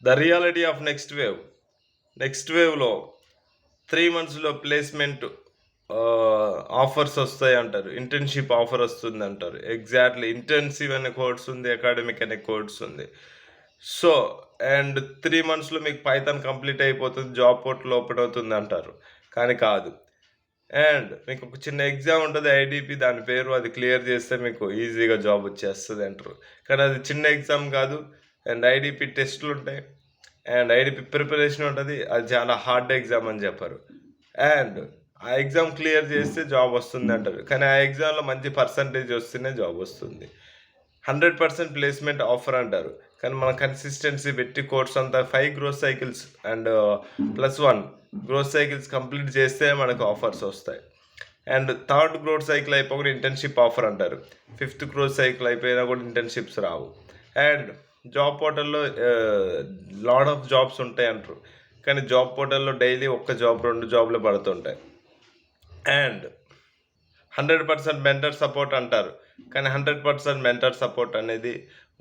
The reality of next వేవ్లో 3 monthsలో placement offers వస్తాయి అంటారు, ఇంటర్న్షిప్ ఆఫర్ వస్తుంది అంటారు. ఎగ్జాక్ట్లీ ఇంటెన్సివ్ అనే కోర్స్ ఉంది, అకాడమిక్ అనే కోర్స్ ఉంది. సో అండ్ 3 monthsలో మీకు పైథాన్ కంప్లీట్ అయిపోతుంది, జాబ్ పోర్టల్ ఓపెన్ అవుతుంది అంటారు. కానీ కాదు. అండ్ మీకు ఒక చిన్న ఎగ్జామ్ ఉంటుంది ఐడిపి, దాని పేరు, అది క్లియర్ చేస్తే మీకు ఈజీగా జాబ్ వచ్చేస్తుంది అంటారు. కానీ అది చిన్న ఎగ్జామ్ కాదు. అండ్ ఐడిపి టెస్టులు ఉంటాయి, అండ్ ఐడిపి ప్రిపరేషన్ ఉంటుంది, అది చాలా హార్డ్ ఎగ్జామ్ అని చెప్పారు. అండ్ ఆ ఎగ్జామ్ క్లియర్ చేస్తే జాబ్ వస్తుంది అంటారు. కానీ ఆ ఎగ్జామ్లో మంచి పర్సంటేజ్ వస్తేనే జాబ్ వస్తుంది. 100% ప్లేస్మెంట్ ఆఫర్ అంటారు. కానీ మన కన్సిస్టెన్సీ పెట్టి కోర్స్ అంతా 5 growth cycles and +1 growth cycles complete చేస్తే మనకు ఆఫర్స్ వస్తాయి. అండ్ 3rd గ్రోత్ సైకిల్ అయిపోయి ఇంటర్న్షిప్ ఆఫర్ అంటారు. 5th గ్రోత్ సైకిల్ అయిపోయినా కూడా ఇంటర్న్షిప్స్ రావు. అండ్ జాబ్ పోర్టల్లో లాట్ ఆఫ్ జాబ్స్ ఉంటాయి అంటారు. కానీ జాబ్ పోర్టల్లో డైలీ 1 జాబ్ 2 జాబ్లు పడుతుంటాయి. అండ్ 100% మెంటర్ సపోర్ట్ అంటారు. కానీ 100% మెంటర్ సపోర్ట్ అనేది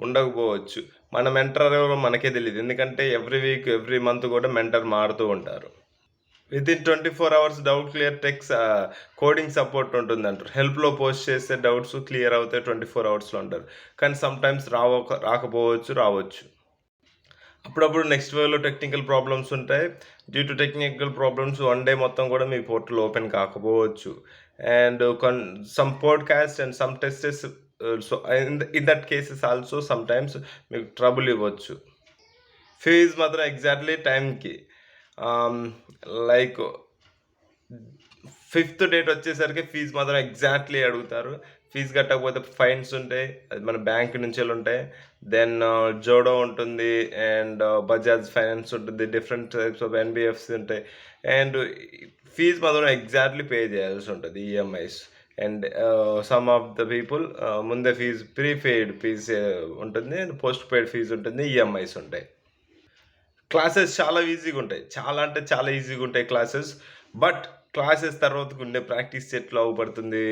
ఉండకపోవచ్చు. మన మెంటర్ ఎవరో మనకే తెలియదు. ఎందుకంటే ఎవ్రీ వీక్ ఎవ్రీ మంత్ కూడా మెంటర్ మారుతూ ఉంటారు. Within 24 hours doubt clear coding support ఉంటుంది అంటారు. హెల్ప్లో పోస్ట్ చేస్తే డౌట్స్ క్లియర్ అవుతాయి 24 hours అంటారు. కానీ సమ్టైమ్స్ రావచ్చు. అప్పుడప్పుడు నెక్స్ట్ వేవ్లో టెక్నికల్ ప్రాబ్లమ్స్ ఉంటాయి. Due to technical problems 1 day మొత్తం కూడా మీ పోర్టల్ ఓపెన్ కాకపోవచ్చు. And some podcast and some tests, so in that cases also sometimes మీకు ట్రబుల్ ఇవ్వచ్చు. ఫీజ్ మాత్రం ఎగ్జాక్ట్లీ టైంకి, లైక్ 5th date వచ్చేసరికి ఫీజు మాత్రం ఎగ్జాక్ట్లీ అడుగుతారు. ఫీజు కట్టకపోతే ఫైన్స్ ఉంటాయి, అది మన బ్యాంక్ నుంచి ఉంటాయి. దెన్ జోడో ఉంటుంది, అండ్ బజాజ్ ఫైనాన్స్ ఉంటుంది, డిఫరెంట్ టైప్స్ ఆఫ్ ఎన్బిఎఫ్సి ఉంటాయి. అండ్ ఫీజు మాత్రం ఎగ్జాక్ట్లీ పే చేయాల్సి ఉంటుంది, EMIs. And some of the people ముందే ఫీజు ప్రీపెయిడ్ ఫీజు ఉంటుంది, పోస్ట్ పెయిడ్ ఫీజు ఉంటుంది, ఈఎంఐస్ ఉంటాయి. క్లాసెస్ చాలా ఈజీగా ఉంటాయి, చాలా అంటే చాలా ఈజీగా ఉంటాయి క్లాసెస్. బట్ క్లాసెస్ తర్వాత ఉండే ప్రాక్టీస్ ఎట్లా అవుపడుతుంది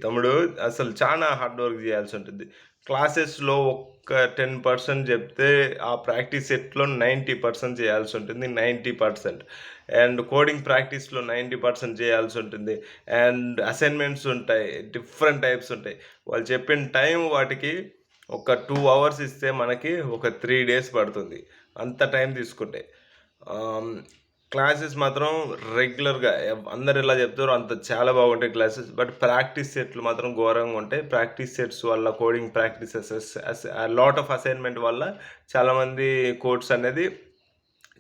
తమ్ముడు, అసలు చాలా హార్డ్ వర్క్ చేయాల్సి ఉంటుంది. క్లాసెస్లో ఒక్క 10% చెప్తే ఆ ప్రాక్టీస్ సెట్లో 90% చేయాల్సి ఉంటుంది, 90%. అండ్ కోడింగ్ ప్రాక్టీస్లో 90% చేయాల్సి ఉంటుంది. అండ్ అసైన్మెంట్స్ ఉంటాయి, డిఫరెంట్ టైప్స్ ఉంటాయి. వాళ్ళు చెప్పిన టైం వాటికి ఒక 2 hours ఇస్తే మనకి ఒక 3 days పడుతుంది, అంత టైం తీసుకుంటాయి. క్లాసెస్ మాత్రం రెగ్యులర్గా అందరు ఎలా చెప్తారో అంత చాలా బాగుంటాయి క్లాసెస్. బట్ ప్రాక్టీస్ సెట్లు మాత్రం ఘోరంగా ఉంటాయి. ప్రాక్టీస్ సెట్స్ వల్ల, coding practices, lot of assignment వల్ల చాలామంది కోడ్స్ అనేది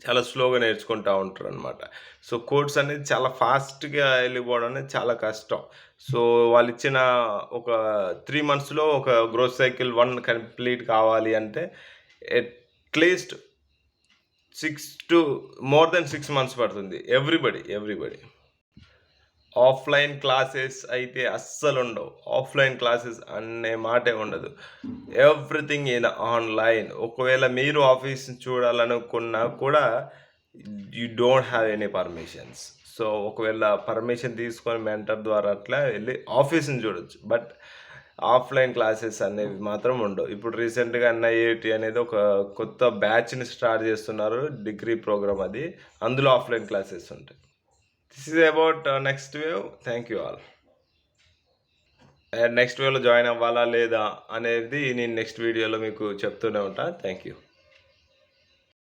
చాలా స్లోగా నేర్చుకుంటూ ఉంటారు అనమాట. సో కోడ్స్ అనేది చాలా ఫాస్ట్గా వెళ్ళిపోవడం అనేది చాలా కష్టం. సో వాళ్ళు ఇచ్చిన ఒక 3 monthsలో ఒక గ్రోత్ సైకిల్ 1 కంప్లీట్ కావాలి అంటే అట్లీస్ట్ 6 months పడుతుంది. ఎవ్రీబడి. ఆఫ్లైన్ క్లాసెస్ అయితే అస్సలు ఉండవు. ఆఫ్లైన్ క్లాసెస్ అనే మాటే ఉండదు. Everything in online. ఒకవేళ మీరు ఆఫీస్ చూడాలనుకున్నా కూడా you don't have any permissions. So ఒకవేళ పర్మిషన్ తీసుకొని మెంటర్ ద్వారా అట్లా వెళ్ళి ఆఫీస్ని చూడొచ్చు. బట్ ఆఫ్లైన్ క్లాసెస్ అనేవి మాత్రం ఉండవు. ఇప్పుడు రీసెంట్గా NIAT అనేది ఒక కొత్త బ్యాచ్ని స్టార్ట్ చేస్తున్నారు, డిగ్రీ ప్రోగ్రామ్ అది. అందులో ఆఫ్లైన్ క్లాసెస్ ఉంటాయి. This is about next wave. Thank you all. And next వేవ్లో జాయిన్ అవ్వాలా లేదా అనేది నేను నెక్స్ట్ వీడియోలో మీకు చెప్తూనే ఉంటాను. Thank you.